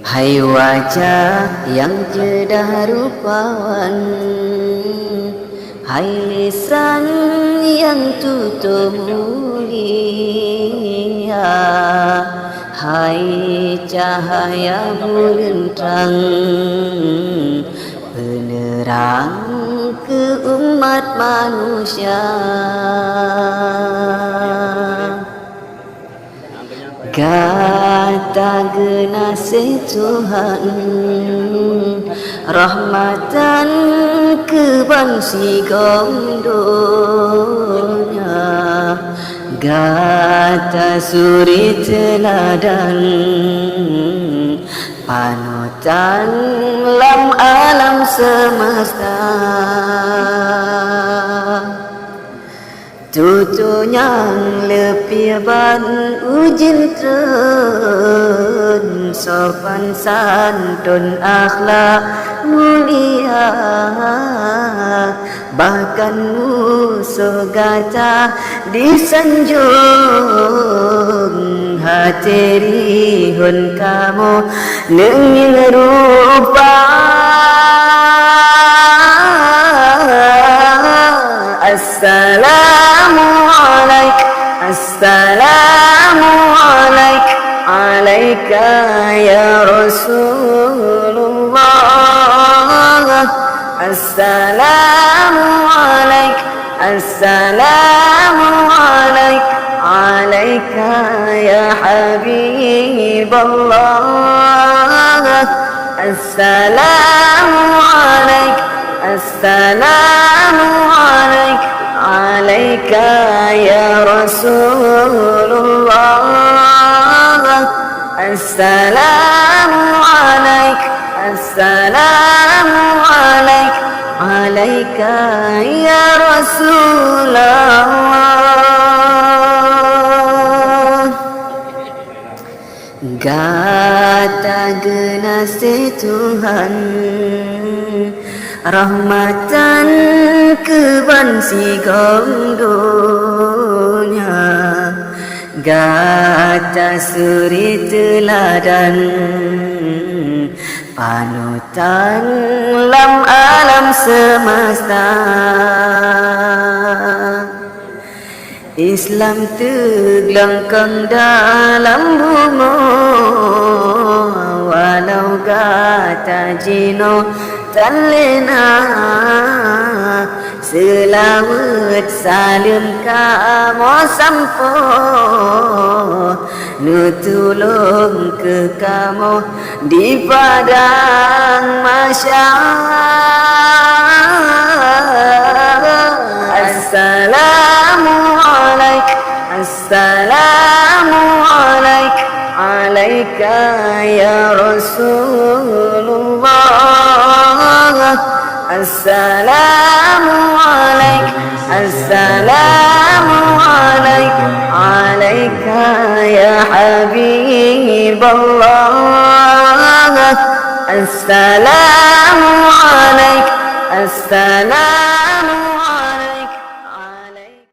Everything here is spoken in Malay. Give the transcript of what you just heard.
Hai wajah yang cerdah rupawan, hai lisan yang tutur mulia, hai cahaya bulan terang, penerang ke umat manusia. Kata genasih Tuhan, rahmatan ke bangsi gondonya. Kata suri teladan, panutan lam alam semesta. Tutunya lebih ban ujin tren, sopan santun akhlak mulia, bahkan musuh gata disanjung. Hati rihun kamu nengin rupa. Assalamualaikum, assalamualaikum, alaika ya Rasulullah. Assalamualaikum, assalamualaikum, alaika ya Habiballah. Assalamualaikum, assalamualaikum, alaika ya Rasulullah. Assalamualaikum, assalamualaikum, alaika ya Rasulullah. Kata genasih Tuhan, rahmatan ke bangsi gondonya. Gata suri teladan, panutan lam alam semesta. Islam tergelangkang dalam bunga, walau gata jino tan lena. Selawat salim kamu sampo, nutulung ke kamu di padang mahsyar. Assalamualaikum, assalamualaikum, alaika ya Rasulullah. Assalamualaikum, assalamualaikum, alaika ya Habiballah. Assalamualaikum, assalamualaikum.